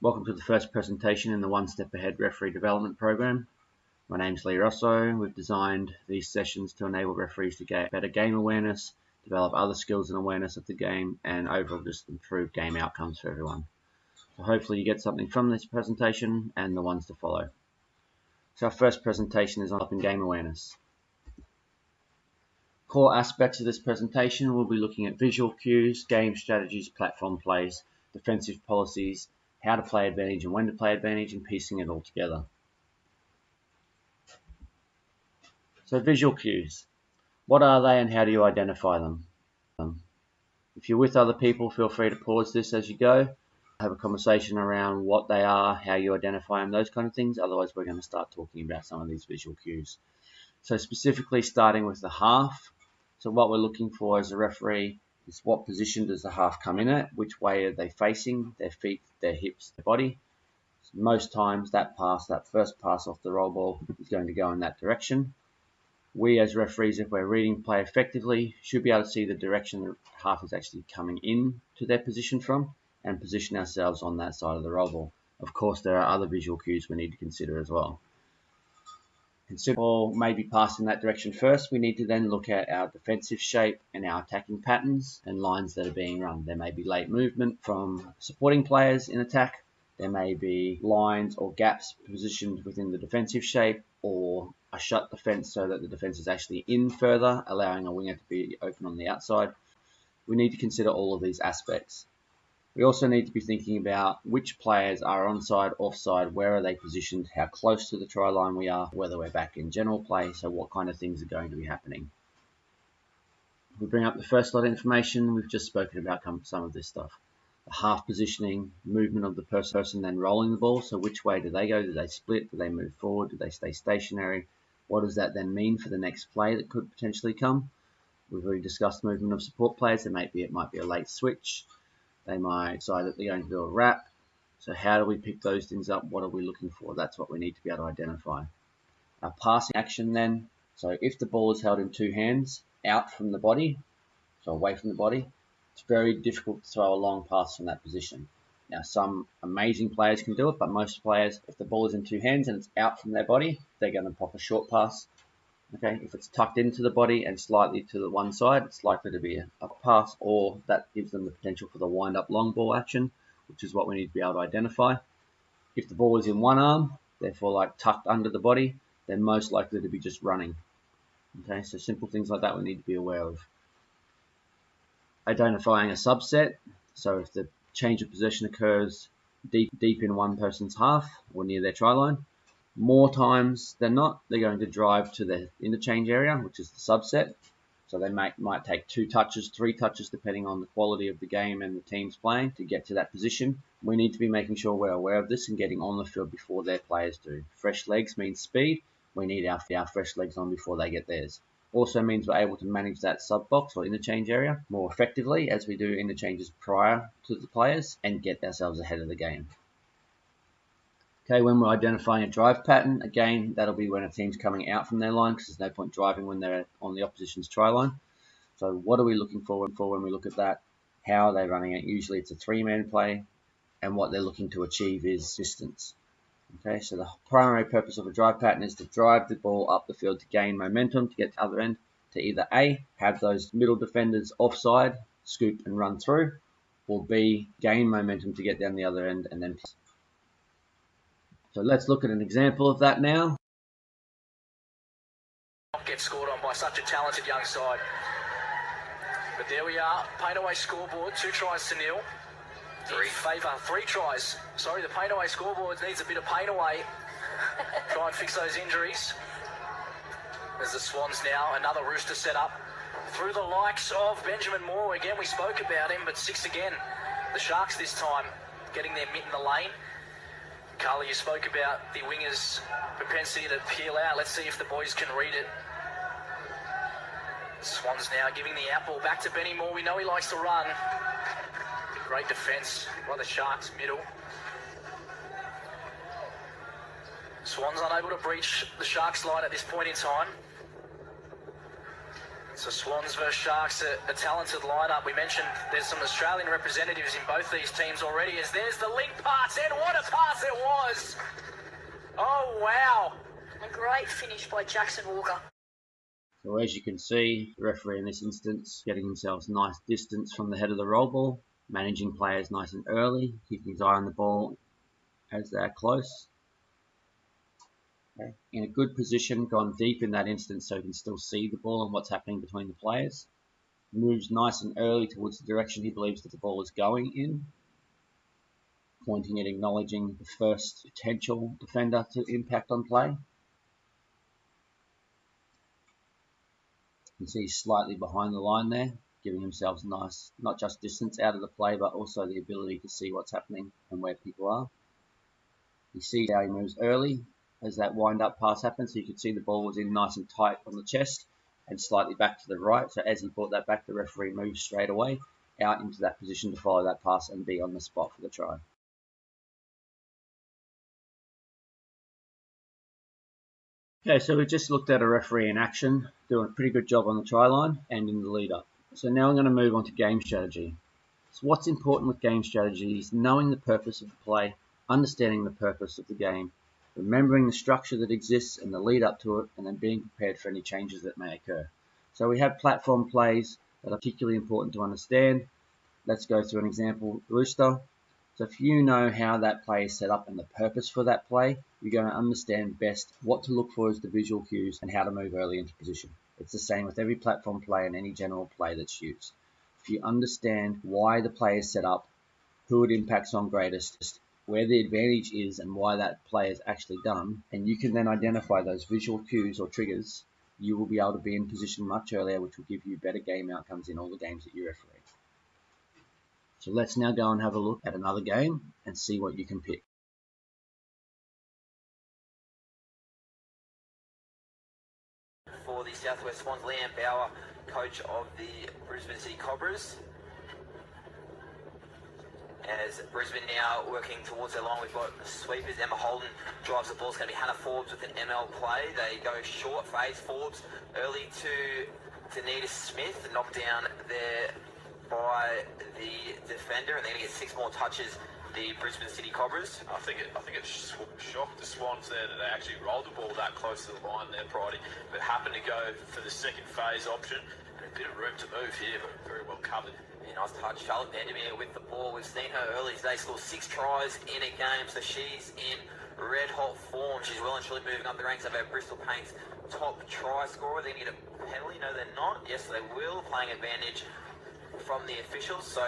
Welcome to the first presentation in the One Step Ahead Referee Development Program. My name's Lee Rosso. We've designed these sessions to enable referees to get better game awareness, develop other skills and awareness of the game, and overall just improve game outcomes for everyone. So hopefully you get something from this presentation and the ones to follow. So our first presentation is on developing game awareness. Core aspects of this presentation will be looking at visual cues, game strategies, platform plays, defensive policies, how to play advantage and when to play advantage, and piecing it all together. So visual cues. What are they and how do you identify them? If you're with other people, feel free to pause this as you go. Have a conversation around what they are, how you identify them, those kind of things. Otherwise, we're going to start talking about some of these visual cues. So specifically starting with the half. So what we're looking for as a referee is what position does the half come in at, which way are they facing, their feet, their hips, their body. So most times that first pass off the roll ball is going to go in that direction. We as referees, if we're reading play effectively, should be able to see the direction the half is actually coming in to their position from and position ourselves on that side of the roll ball. Of course, there are other visual cues we need to consider as well. Consider ball maybe passing that direction first. We need to then look at our defensive shape and our attacking patterns and lines that are being run. There may be late movement from supporting players in attack. There may be lines or gaps positioned within the defensive shape, or a shut defense so that the defense is actually in further, allowing a winger to be open on the outside. We need to consider all of these aspects. We also need to be thinking about which players are onside, offside, where are they positioned, how close to the try line we are, whether we're back in general play, so what kind of things are going to be happening. We bring up the first lot of information. We've just spoken about some of this stuff. The half positioning, movement of the person then rolling the ball, so which way do they go? Do they split? Do they move forward? Do they stay stationary? What does that then mean for the next play that could potentially come? We've already discussed movement of support players. It might be a late switch. They might decide that they're going to do a wrap. So how do we pick those things up? What are we looking for? That's what we need to be able to identify. Our passing action then. So if the ball is held in two hands, out from the body, so away from the body, it's very difficult to throw a long pass from that position. Now, some amazing players can do it, but most players, if the ball is in two hands and it's out from their body, they're going to pop a short pass. Okay, if it's tucked into the body and slightly to the one side, it's likely to be a pass, or that gives them the potential for the wind-up long ball action, which is what we need to be able to identify. If the ball is in one arm, therefore like tucked under the body, they're most likely to be just running. Okay, so simple things like that we need to be aware of. Identifying a subset, so if the change of possession occurs deep in one person's half or near their try line, more times than not, they're going to drive to the interchange area, which is the subset. So they might take 2 touches, 3 touches, depending on the quality of the game and the teams playing to get to that position. We need to be making sure we're aware of this and getting on the field before their players do. Fresh legs means speed. We need our fresh legs on before they get theirs. Also means we're able to manage that sub box or interchange area more effectively as we do interchanges prior to the players and get ourselves ahead of the game. Okay, when we're identifying a drive pattern, again, that'll be when a team's coming out from their line because there's no point driving when they're on the opposition's try line. So what are we looking for when we look at that? How are they running it? Usually it's a 3-man play, and what they're looking to achieve is distance. Okay, so the primary purpose of a drive pattern is to drive the ball up the field to gain momentum to get to the other end, to either A, have those middle defenders offside, scoop and run through, or B, gain momentum to get down the other end and then pass. So let's look at an example of that now. Get scored on by such a talented young side. But there we are, paint away scoreboard, 2 tries to nil. Three tries. Sorry, the paint away scoreboard needs a bit of paint away. Try and fix those injuries. There's the Swans now, another rooster set up. Through the likes of Benjamin Moore. Again, we spoke about him, but 6 again. The Sharks this time, getting their mitt in the lane. Carly, you spoke about the wingers' propensity to peel out. Let's see if the boys can read it. Swans now giving the outball back to Benny Moore. We know he likes to run. Great defence by the Sharks middle. Swans unable to breach the Sharks line at this point in time. So Swans versus Sharks, a talented lineup. We mentioned there's some Australian representatives in both these teams already, as there's the link pass, and what a tries. Oh, wow. A great finish by Jackson Walker. So as you can see, the referee in this instance getting themselves nice distance from the head of the roll ball, managing players nice and early, keeping his eye on the ball as they're close. Okay. In a good position, gone deep in that instance so he can still see the ball and what's happening between the players. Moves nice and early towards the direction he believes that the ball is going in, pointing and acknowledging the first potential defender to impact on play. You can see he's slightly behind the line there, giving himself nice, not just distance out of the play, but also the ability to see what's happening and where people are. You see how he moves early as that wind-up pass happens, so you could see the ball was in nice and tight on the chest and slightly back to the right. So as he brought that back, the referee moves straight away out into that position to follow that pass and be on the spot for the try. Okay, so we just looked at a referee in action, doing a pretty good job on the try line and in the lead-up. So now I'm going to move on to game strategy. So what's important with game strategy is knowing the purpose of the play, understanding the purpose of the game, remembering the structure that exists and the lead up to it, and then being prepared for any changes that may occur. So we have platform plays that are particularly important to understand. Let's go through an example, Rooster. So if you know how that play is set up and the purpose for that play, you're going to understand best what to look for as the visual cues and how to move early into position. It's the same with every platform play and any general play that's used. If you understand why the play is set up, who it impacts on greatest, where the advantage is and why that play is actually done, and you can then identify those visual cues or triggers, you will be able to be in position much earlier, which will give you better game outcomes in all the games that you referee. So let's now go and have a look at another game and see what you can pick. For the Southwest Swans, Leanne Bauer, coach of the Brisbane City Cobras. As Brisbane now working towards their line, we've got sweepers. Emma Holden drives the ball. It's going to be Hannah Forbes with an ML play. They go short phase. Forbes early to Danita Smith, knocked down there by the defender, and they're going to get 6 more touches. The Brisbane City Cobras. I think it shocked the Swans there that they actually rolled the ball that close to the line there, Pride, but happened to go for the second phase option, and a bit of room to move here, but very well covered. Yeah, nice touch. Charlotte Vandermeer with the ball. We've seen her early today score 6 tries in a game, so she's in red hot form. She's well and truly moving up the ranks of our Bristol Paints top try scorer. They need a penalty. No, they're not. Yes, they will. Playing advantage from the officials. So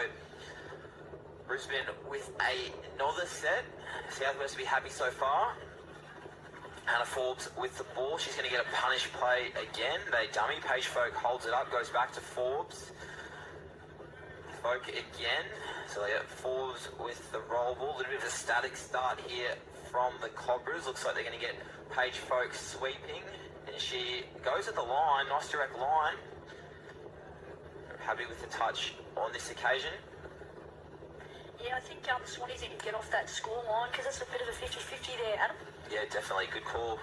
Brisbane with another set. Southwest will be happy so far. Hannah Forbes with the ball. She's going to get a punish play again. They dummy. Paige Folk holds it up, goes back to Forbes. Folk again. So they get Forbes with the roll ball. A little bit of a static start here from the Cobras. Looks like they're going to get Paige Folk sweeping. And she goes at the line. Nice direct line. Happy with the touch on this occasion. Yeah, I think Swannies need to get off that score line because it's a bit of a 50-50 there, Adam. Yeah, definitely. Good call.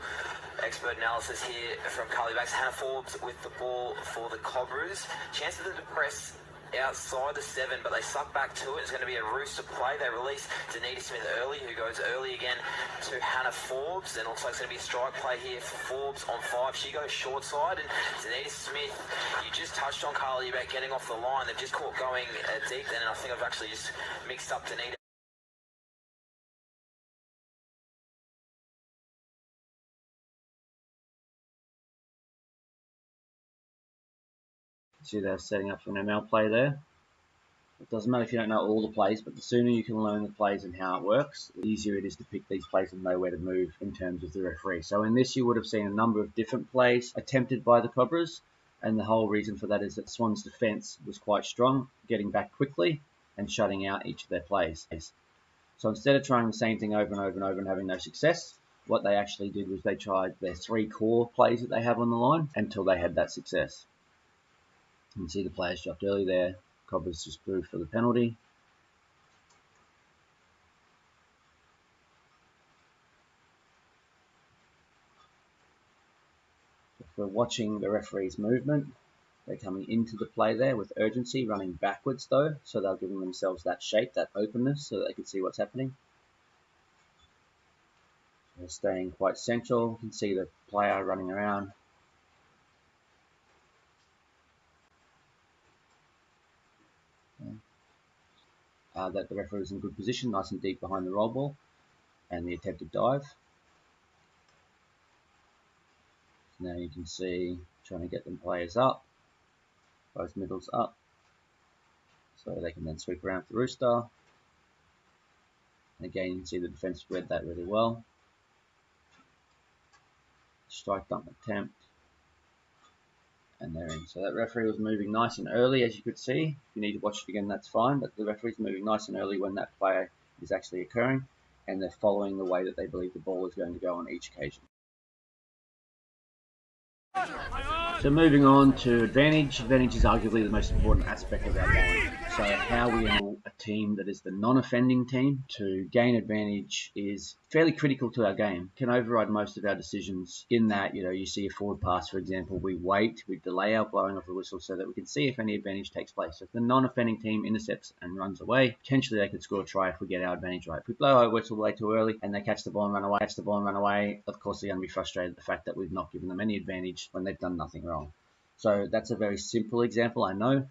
Expert analysis here from Carly Backs. Hannah Forbes with the ball for the Cobras. Chance for them to press outside the 7, but they suck back to it. It's going to be a Rooster play. They release Danita Smith early, who goes early again to Hannah Forbes. And it looks like it's going to be a strike play here for Forbes on 5. She goes short side, and Danita Smith, you just touched on, Carly, about getting off the line. They've just caught going deep then, and I think I've actually just mixed up Danita. See, they're setting up for an ML play there. It doesn't matter if you don't know all the plays, but the sooner you can learn the plays and how it works, the easier it is to pick these plays and know where to move in terms of the referee. So in this, you would have seen a number of different plays attempted by the Cobras, and the whole reason for that is that Swans' defence was quite strong, getting back quickly and shutting out each of their plays. So instead of trying the same thing over and over and over and having no success, what they actually did was they tried their 3 core plays that they have on the line until they had that success. You can see the players dropped early there. Cobras just blew for the penalty. If we're watching the referee's movement, they're coming into the play there with urgency, running backwards though, so they're giving themselves that shape, that openness, so that they can see what's happening. staying quite central. You can see the player running around. That the referee was in good position, nice and deep behind the roll ball and the attempted dive. So now you can see trying to get them players up, both middles up, so they can then sweep around the rooster. And again, you can see the defense read that really well. Strike dump attempt, and they're in. So that referee was moving nice and early, as you could see. If you need to watch it again, that's fine, but the referee's moving nice and early when that play is actually occurring, and they're following the way that they believe the ball is going to go on each occasion. So moving on to advantage. Advantage is arguably the most important aspect of our game. So how we enable a team that is the non-offending team to gain advantage is fairly critical to our game. It can override most of our decisions in that, you see a forward pass, for example, we wait, we delay our blowing of the whistle so that we can see if any advantage takes place. So if the non-offending team intercepts and runs away, potentially they could score a try if we get our advantage right. If we blow our whistle way too early and they catch the ball and run away, of course they're going to be frustrated at the fact that we've not given them any advantage when they've done nothing wrong. So that's a very simple example, I know.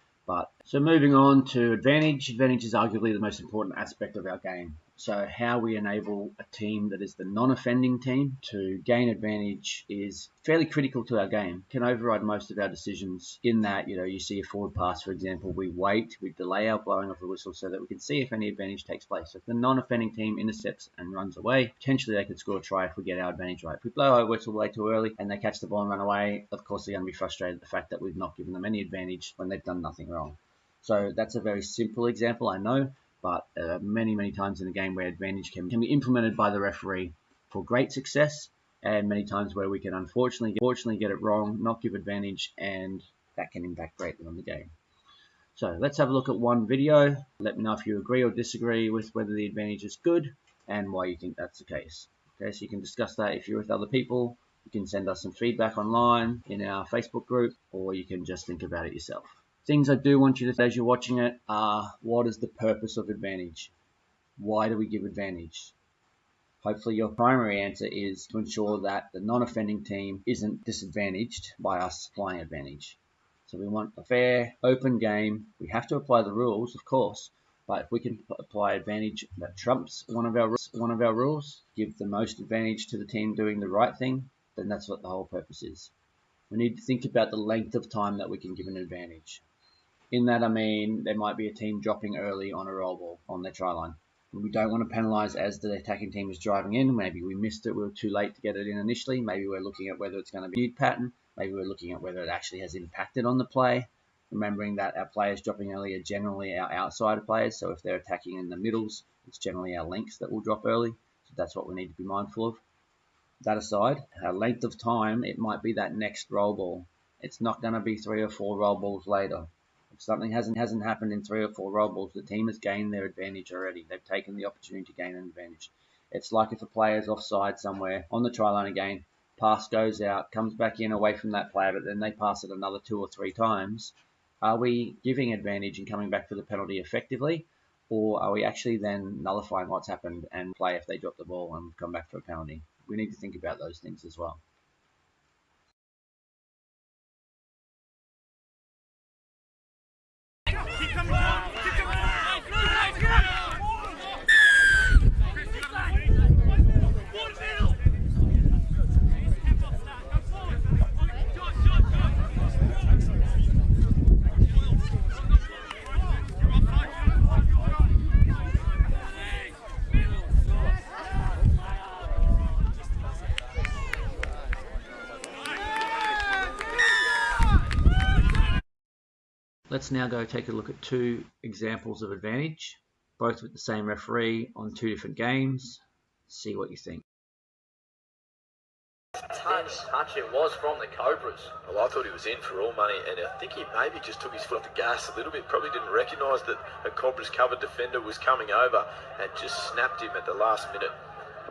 So moving on to advantage. Advantage is arguably the most important aspect of our game. So how we enable a team that is the non-offending team to gain advantage is fairly critical to our game. It can override most of our decisions in that, you see a forward pass, for example, we wait, we delay our blowing of the whistle so that we can see if any advantage takes place. So if the non-offending team intercepts and runs away, potentially they could score a try if we get our advantage right. If we blow our whistle way too early and they catch the ball and run away, of course they're going to be frustrated at the fact that we've not given them any advantage when they've done nothing wrong. So that's a very simple example, I know, but many times in the game where advantage can be implemented by the referee for great success, and many times where we can unfortunately get it wrong, not give advantage, and that can impact greatly on the game. So let's have a look at one video. Let me know if you agree or disagree with whether the advantage is good and why you think that's the case. Okay, so you can discuss that if you're with other people. You can send us some feedback online in our Facebook group, or you can just think about it yourself. Things I do want you to say as you're watching it are, what is the purpose of advantage? Why do we give advantage? Hopefully your primary answer is to ensure that the non-offending team isn't disadvantaged by us applying advantage. So we want a fair, open game. We have to apply the rules, of course, but if we can apply advantage that trumps one of our rules, give the most advantage to the team doing the right thing, then that's what the whole purpose is. We need to think about the length of time that we can give an advantage. In that, I mean, there might be a team dropping early on a roll ball on their try line. We don't want to penalise as the attacking team is driving in. Maybe we missed it, we were too late to get it in initially. Maybe we're looking at whether it's going to be a new pattern. Maybe we're looking at whether it actually has impacted on the play. Remembering that our players dropping early are generally our outside players. So if they're attacking in the middles, it's generally our links that will drop early. So that's what we need to be mindful of. That aside, our length of time, it might be that next roll ball. It's not going to be 3 or 4 roll balls later. If something hasn't happened in 3 or 4 roll balls, the team has gained their advantage already. They've taken the opportunity to gain an advantage. It's like if a player's offside somewhere on the try line again, pass goes out, comes back in away from that player, but then they pass it another 2 or 3 times. Are we giving advantage and coming back for the penalty effectively? Or are we actually then nullifying what's happened and play if they drop the ball and come back for a penalty? We need to think about those things as well. Let's now go take a look at 2 examples of advantage, both with the same referee on 2 different games. See what you think. Touch it was from the Cobras. Well, I thought he was in for all money, and I think he maybe just took his foot off the gas a little bit. Probably didn't recognise that a Cobras covered defender was coming over and just snapped him at the last minute.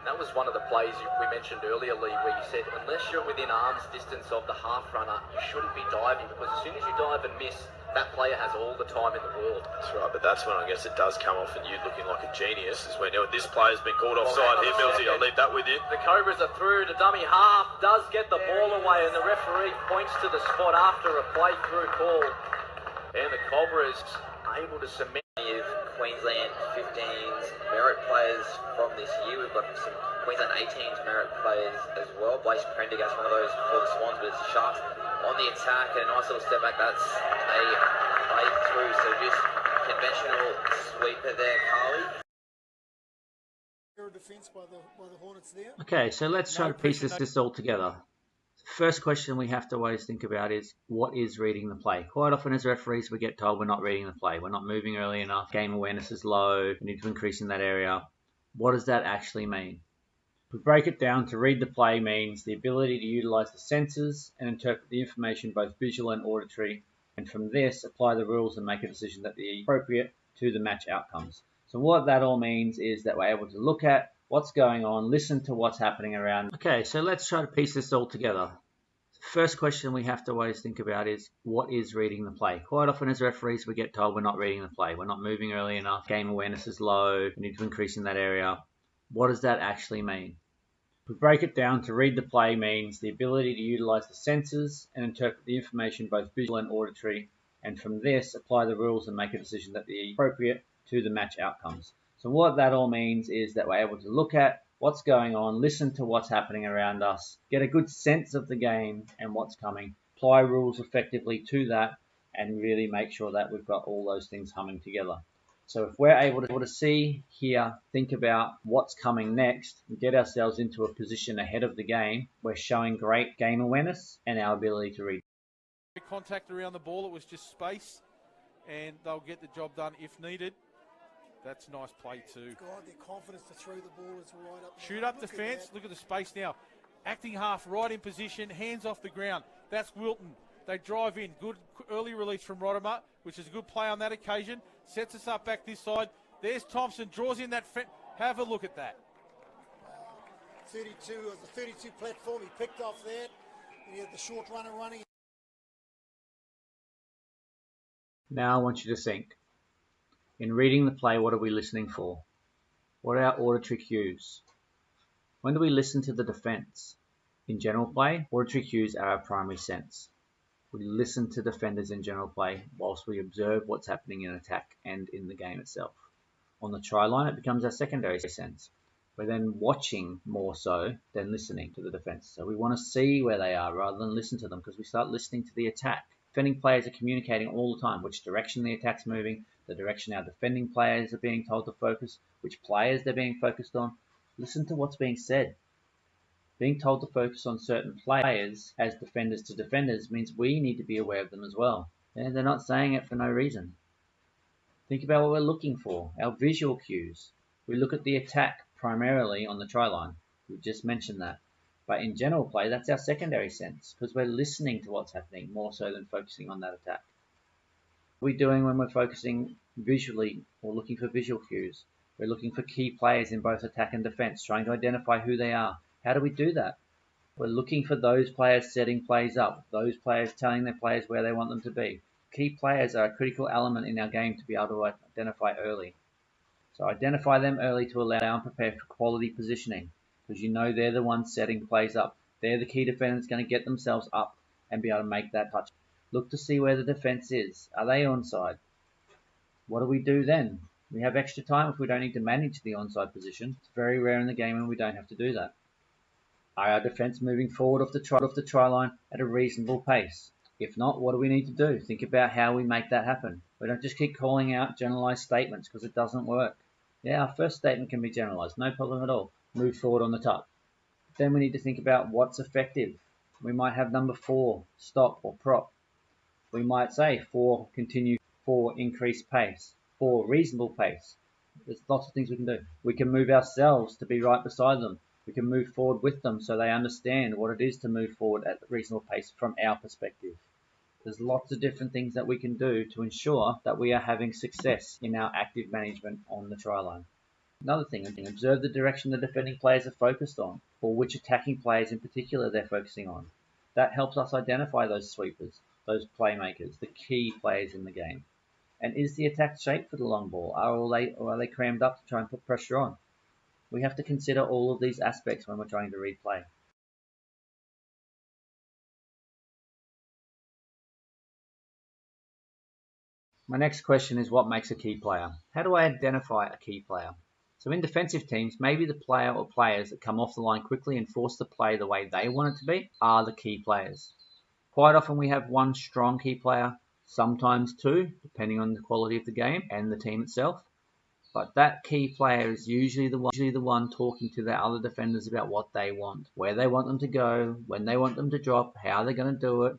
That was one of the plays we mentioned earlier, Lee, where you said unless you're within arm's distance of the half runner, you shouldn't be diving, because as soon as you dive and miss, that player has all the time in the world. That's right, but that's when I guess it does come off and you looking like a genius, is when this player's been called offside here, Millsy. I'll leave that with you. The Cobras are through to dummy half, does get the ball away, and the referee points to the spot after a play-through call. And the Cobras able to cement. Queensland 15s merit players from this year. We've got some Queensland 18s merit players as well. Blaze Prendergast, one of those for the Swans, but it's Sharks on the attack and a nice little step back. That's a play through, so just conventional sweeper there, Carly. Defense by the Hornets there. Okay, so let's try to piece this all together. First question we have to always think about is, what is reading the play? Quite often as referees we get told we're not reading the play, we're not moving early enough, game awareness is low, we need to increase in that area. What does that actually mean? If we break it down, to read the play means the ability to utilize the senses and interpret the information both visual and auditory, and from this apply the rules and make a decision that is appropriate to the match outcomes. So what that all means is that we're able to look at what's going on, listen to what's happening around. Okay, so let's try to piece this all together. First question we have to always think about is, what is reading the play? Quite often as referees we get told we're not reading the play, we're not moving early enough, game awareness is low, we need to increase in that area. What does that actually mean? If we break it down, to read the play means the ability to utilize the senses and interpret the information both visual and auditory, and from this apply the rules and make a decision that is appropriate to the match outcomes. So what that all means is that we're able to look at what's going on, listen to what's happening around us, get a good sense of the game and what's coming, apply rules effectively to that, and really make sure that we've got all those things humming together. So if we're able to see, hear, think about what's coming next, and get ourselves into a position ahead of the game, we're showing great game awareness and our ability to read. Contact around the ball, it was just space, and they'll get the job done if needed. That's nice play too. God, their confidence to throw the ball is right up. Shoot up defence. Look at the space now. Acting half, right in position, hands off the ground. That's Wilton. They drive in. Good early release from Rodimer, which is a good play on that occasion. Sets us up back this side. There's Thompson, draws in that. Have a look at that. 32 was the 32 platform. He picked off that. And he had the short runner running. Now I want you to think. In reading the play, what are we listening for? What are our auditory cues? When do we listen to the defence? In general play, auditory cues are our primary sense. We listen to defenders in general play whilst we observe what's happening in attack and in the game itself. On the try line, it becomes our secondary sense. We're then watching more so than listening to the defence. So we want to see where they are rather than listen to them, because we start listening to the attack. Defending players are communicating all the time which direction the attack's moving, the direction our defending players are being told to focus, which players they're being focused on. Listen to what's being said. Being told to focus on certain players as defenders to defenders means we need to be aware of them as well. And they're not saying it for no reason. Think about what we're looking for, our visual cues. We look at the attack primarily on the try line. We just mentioned that. But in general play, that's our secondary sense, because we're listening to what's happening more so than focusing on that attack. What are we doing when we're focusing visually or looking for visual cues? We're looking for key players in both attack and defense, trying to identify who they are. How do we do that? We're looking for those players setting plays up, those players telling their players where they want them to be. Key players are a critical element in our game to be able to identify early. So identify them early to allow and prepare for quality positioning, because you know they're the ones setting plays up. They're the key defenders going to get themselves up and be able to make that touch. Look to see where the defense is. Are they onside? What do we do then? We have extra time if we don't need to manage the onside position. It's very rare in the game when we don't have to do that. Are our defense moving forward off the try line at a reasonable pace? If not, what do we need to do? Think about how we make that happen. We don't just keep calling out generalized statements, because it doesn't work. Yeah, our first statement can be generalized, no problem at all. Move forward on the top. Then we need to think about what's effective. We might have number 4, stop or prop. We might say 4, continue, 4, increase pace, 4, reasonable pace. There's lots of things we can do. We can move ourselves to be right beside them. We can move forward with them so they understand what it is to move forward at a reasonable pace from our perspective. There's lots of different things that we can do to ensure that we are having success in our active management on the try line. Another thing, observe the direction the defending players are focused on, or which attacking players in particular they're focusing on. That helps us identify those sweepers, those playmakers, the key players in the game. And is the attack shaped for the long ball, or are they crammed up to try and put pressure on? We have to consider all of these aspects when we're trying to read play. My next question is, what makes a key player? How do I identify a key player? So in defensive teams, maybe the player or players that come off the line quickly and force the play the way they want it to be are the key players. Quite often we have one strong key player, sometimes two, depending on the quality of the game and the team itself. But that key player is usually the one talking to the other defenders about what they want, where they want them to go, when they want them to drop, how they're going to do it.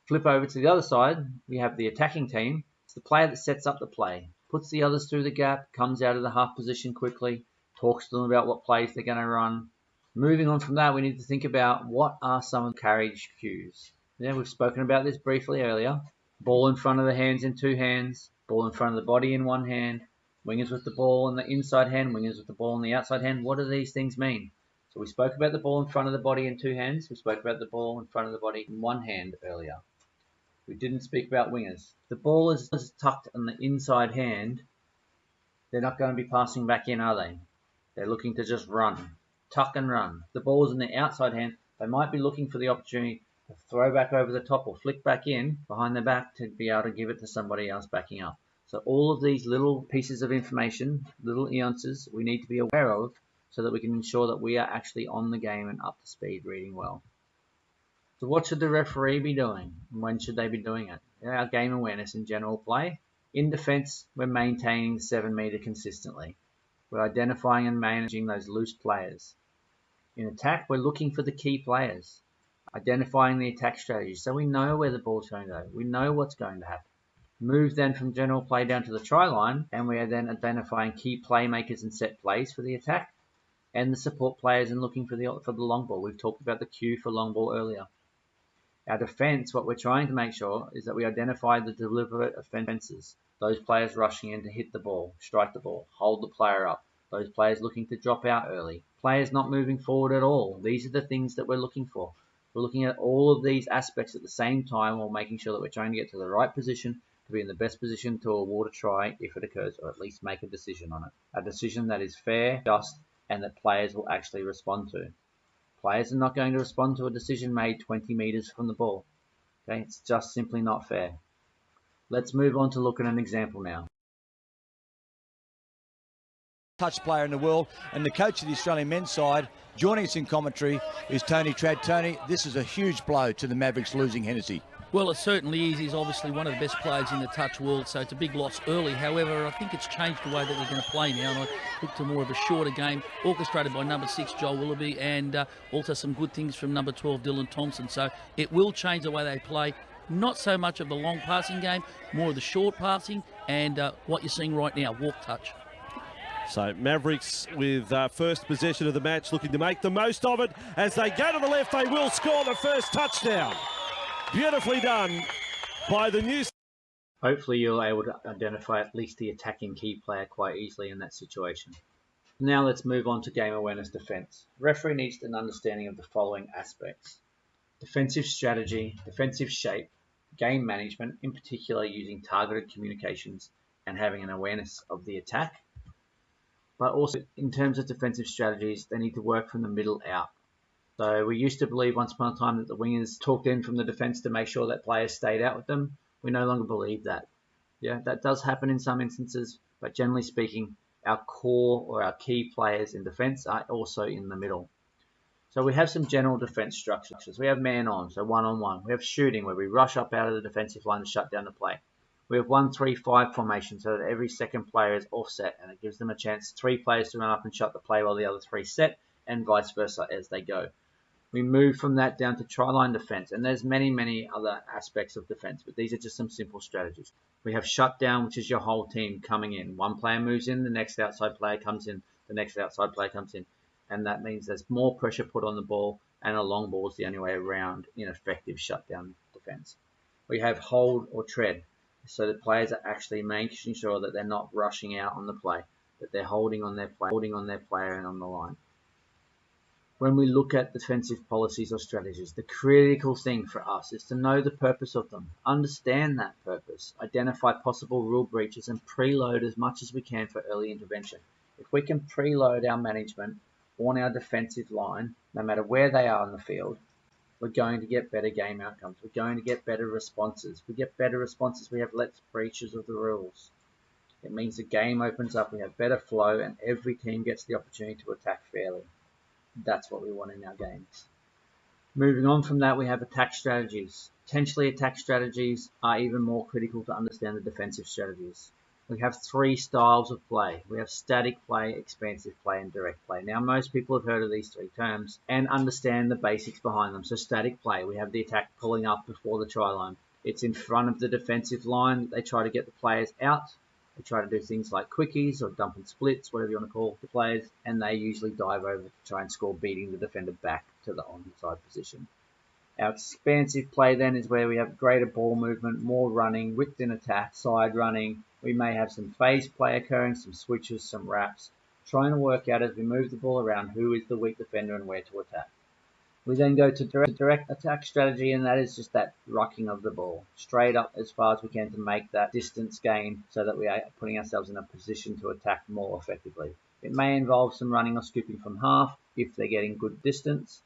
Flip over to the other side, we have the attacking team. It's the player that sets up the play, puts the others through the gap, comes out of the half position quickly, talks to them about what plays they're going to run. Moving on from that, we need to think about what are some of the carriage cues. Yeah, we've spoken about this briefly earlier. Ball in front of the hands in two hands, ball in front of the body in one hand, wingers with the ball in the inside hand, wingers with the ball in the outside hand. What do these things mean? So we spoke about the ball in front of the body in two hands. We spoke about the ball in front of the body in one hand earlier. We didn't speak about wingers. The ball is tucked on the inside hand. They're not going to be passing back in, are they? They're looking to just run. Tuck and run. The ball's in the outside hand. They might be looking for the opportunity to throw back over the top or flick back in behind their back to be able to give it to somebody else backing up. So all of these little pieces of information, little nuances, we need to be aware of so that we can ensure that we are actually on the game and up to speed reading well. So what should the referee be doing? And when should they be doing it? Our game awareness in general play. In defense, we're maintaining 7 meter consistently. We're identifying and managing those loose players. In attack, we're looking for the key players, identifying the attack strategy so we know where the ball's going to go. We know what's going to happen. Move then from general play down to the try line, and we are then identifying key playmakers and set plays for the attack, and the support players and looking for the long ball. We've talked about the cue for long ball earlier. Our defense, what we're trying to make sure is that we identify the deliberate offenses. Those players rushing in to hit the ball, strike the ball, hold the player up. Those players looking to drop out early. Players not moving forward at all. These are the things that we're looking for. We're looking at all of these aspects at the same time while making sure that we're trying to get to the right position to be in the best position to award a try if it occurs, or at least make a decision on it. A decision that is fair, just, and that players will actually respond to. Players are not going to respond to a decision made 20 meters from the ball. Okay, it's just simply not fair. Let's move on to look at an example now. Touch player in the world, and the coach of the Australian men's side joining us in commentary is Tony Trad. Tony, this is a huge blow to the Mavericks losing Hennessy. Well, it certainly is. He's obviously one of the best players in the touch world, so it's a big loss early. However, I think it's changed the way that we're going to play now, and I look to more of a shorter game, orchestrated by number 6, Joel Willoughby, and also some good things from number 12, Dylan Thompson. So it will change the way they play. Not so much of the long passing game, more of the short passing, and what you're seeing right now, walk touch. So Mavericks with first possession of the match, looking to make the most of it. As they go to the left, they will score the first touchdown. Beautifully done by the new... Hopefully you're able to identify at least the attacking key player quite easily in that situation. Now let's move on to game awareness defense. The referee needs an understanding of the following aspects: defensive strategy, defensive shape, game management, in particular using targeted communications and having an awareness of the attack. But also in terms of defensive strategies, they need to work from the middle out. So we used to believe once upon a time that the wingers talked in from the defense to make sure that players stayed out with them. We no longer believe that. Yeah, that does happen in some instances, but generally speaking, our core or our key players in defense are also in the middle. So we have some general defense structures. We have man on, so one-on-one. We have shooting, where we rush up out of the defensive line to shut down the play. We have 1-3-5 formation, so that every second player is offset, and it gives them a chance, 3 players to run up and shut the play while the other 3 set, and vice versa as they go. We move from that down to try-line defense, and there's many other aspects of defense, but these are just some simple strategies. We have shutdown, which is your whole team coming in. One player moves in, the next outside player comes in, the next outside player comes in, and that means there's more pressure put on the ball, and a long ball is the only way around in effective shutdown defense. We have hold or tread, so the players are actually making sure that they're not rushing out on the play. that they're holding on their player and on the line. When we look at defensive policies or strategies, the critical thing for us is to know the purpose of them, understand that purpose, identify possible rule breaches, and preload as much as we can for early intervention. If we can preload our management on our defensive line, no matter where they are in the field, we're going to get better game outcomes. We're going to get better responses. We get better responses, we have less breaches of the rules. It means the game opens up, we have better flow, and every team gets the opportunity to attack fairly. That's what we want in our games. Moving on from that, we have attack strategies. Potentially attack strategies are even more critical to understand the defensive strategies. We have three styles of play. We have static play, expansive play, and direct play. Now, most people have heard of these three terms and understand the basics behind them. So static play, we have the attack pulling up before the try line. It's in front of the defensive line. They try to get the players out. They try to do things like quickies or dump and splits, whatever you want to call the players, and they usually dive over to try and score, beating the defender back to the onside position. Our expansive play then is where we have greater ball movement, more running, width in attack, side running. We may have some phase play occurring, some switches, some wraps, trying to work out as we move the ball around who is the weak defender and where to attack. We then go to direct attack strategy, and that is just that rucking of the ball straight up as far as we can to make that distance gain so that we are putting ourselves in a position to attack more effectively. It may involve some running or scooping from half if they're getting good distance.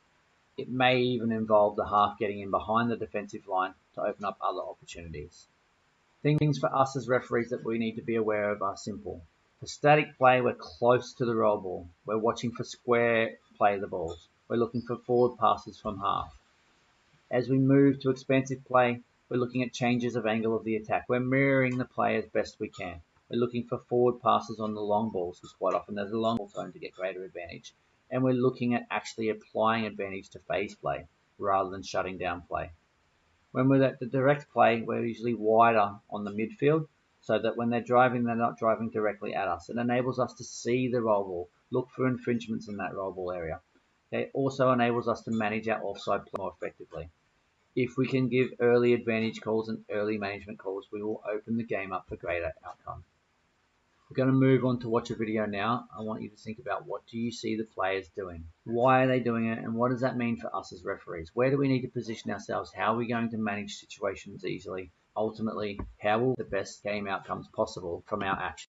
It may even involve the half getting in behind the defensive line to open up other opportunities. Things for us as referees that we need to be aware of are simple. For static play, we're close to the roll ball. We're watching for square play of the balls. We're looking for forward passes from half. As we move to expansive play, we're looking at changes of angle of the attack. We're mirroring the play as best we can. We're looking for forward passes on the long balls, because quite often there's a long ball zone to get greater advantage. And we're looking at actually applying advantage to phase play rather than shutting down play. When we're at the direct play, we're usually wider on the midfield so that when they're driving, they're not driving directly at us. It enables us to see the roll ball, look for infringements in that roll ball area. It also enables us to manage our offside play more effectively. If we can give early advantage calls and early management calls, we will open the game up for greater outcome. We're going to move on to watch a video now. I want you to think about, what do you see the players doing? Why are they doing it? And what does that mean for us as referees? Where do we need to position ourselves? How are we going to manage situations easily? Ultimately, how will the best game outcomes possible from our actions?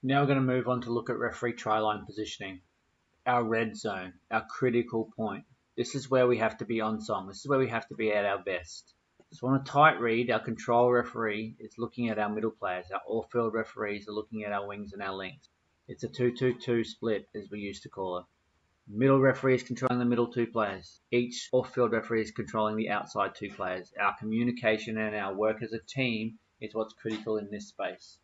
Now we're going to move on to look at referee try line positioning. Our red zone, our critical point. This is where we have to be on song. This is where we have to be at our best. So on a tight read, our control referee is looking at our middle players. Our off-field referees are looking at our wings and our links. It's a 2-2-2 split, as we used to call it. Middle referee is controlling the middle two players. Each off-field referee is controlling the outside two players. Our communication and our work as a team is what's critical in this space.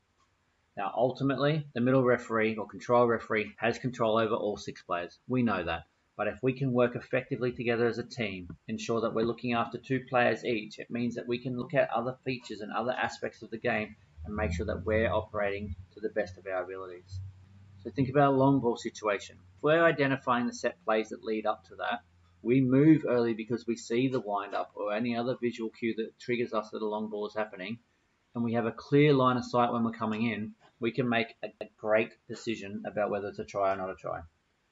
Now, ultimately, the middle referee or control referee has control over all six players. We know that. But if we can work effectively together as a team, ensure that we're looking after 2 players each, it means that we can look at other features and other aspects of the game and make sure that we're operating to the best of our abilities. So think about a long ball situation. If we're identifying the set plays that lead up to that, we move early because we see the wind up or any other visual cue that triggers us that a long ball is happening, and we have a clear line of sight when we're coming in, we can make a great decision about whether to try or not a try.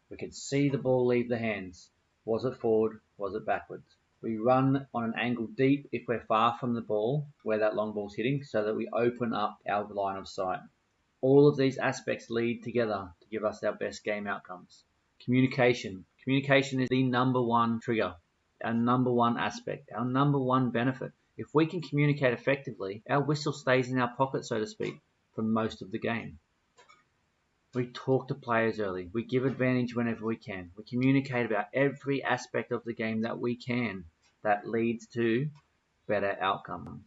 We can see the ball leave the hands. Was it forward? Was it backwards? We run on an angle deep if we're far from the ball where that long ball's hitting so that we open up our line of sight. All of these aspects lead together to give us our best game outcomes. Communication. Communication is the number one trigger, our number one aspect, our number one benefit. If we can communicate effectively, our whistle stays in our pocket, so to speak, for most of the game. We talk to players early. We give advantage whenever we can. We communicate about every aspect of the game that we can. That leads to better outcome.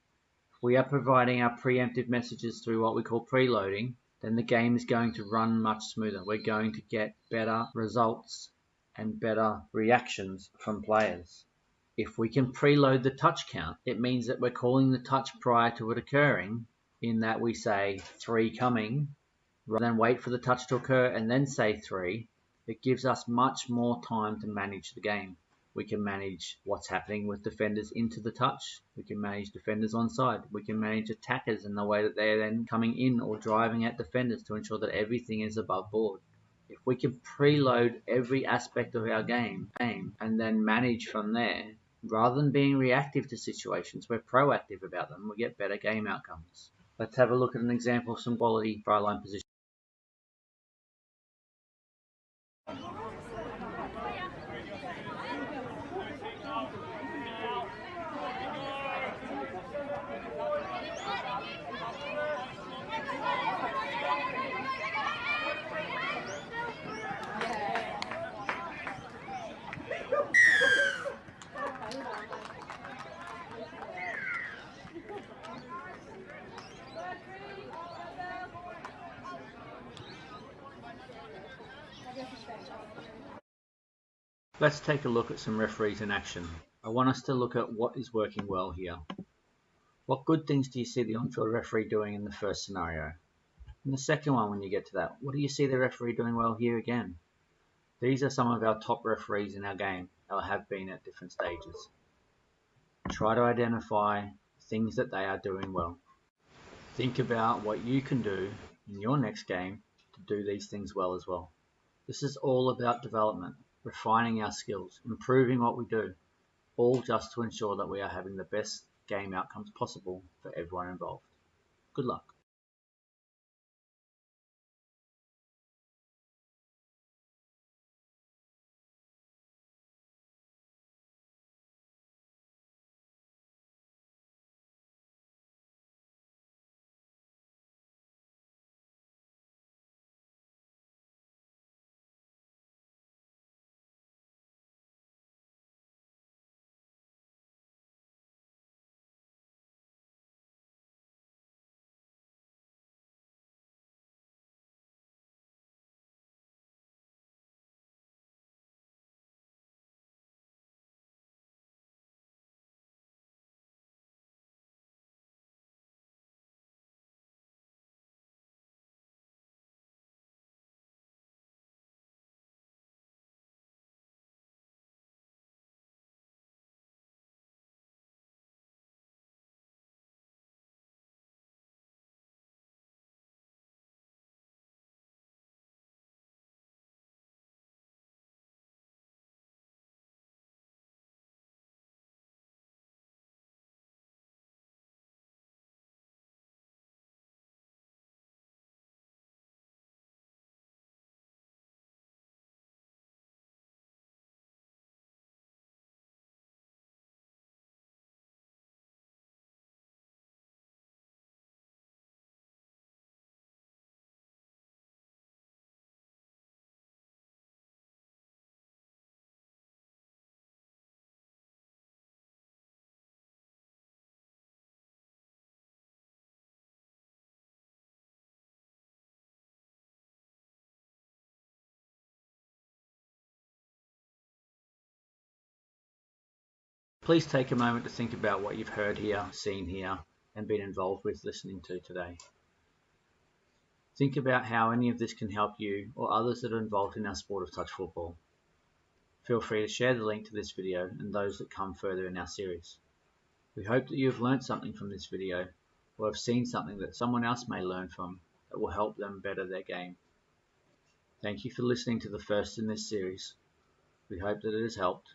If we are providing our preemptive messages through what we call preloading, then the game is going to run much smoother. We're going to get better results and better reactions from players. If we can preload the touch count, it means that we're calling the touch prior to it occurring, in that we say 3 coming, rather than wait for the touch to occur and then say 3. It gives us much more time to manage the game. We can manage what's happening with defenders into the touch. We can manage defenders onside. We can manage attackers in the way that they're then coming in or driving at defenders to ensure that everything is above board. If we can preload every aspect of our game and then manage from there, rather than being reactive to situations, we're proactive about them. We get better game outcomes. Let's have a look at an example of some quality try line positions. Let's take a look at some referees in action. I want us to look at what is working well here. What good things do you see the on-field referee doing in the first scenario? In the second one, when you get to that, what do you see the referee doing well here again? These are some of our top referees in our game, or have been at different stages. Try to identify things that they are doing well. Think about what you can do in your next game to do these things well as well. This is all about development, refining our skills, improving what we do, all just to ensure that we are having the best game outcomes possible for everyone involved. Good luck. Please take a moment to think about what you've heard here, seen here, and been involved with listening to today. Think about how any of this can help you or others that are involved in our sport of touch football. Feel free to share the link to this video and those that come further in our series. We hope that you have learned something from this video or have seen something that someone else may learn from that will help them better their game. Thank you for listening to the first in this series. We hope that it has helped.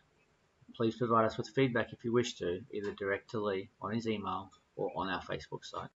Please provide us with feedback if you wish to, either direct to Lee on his email or on our Facebook site.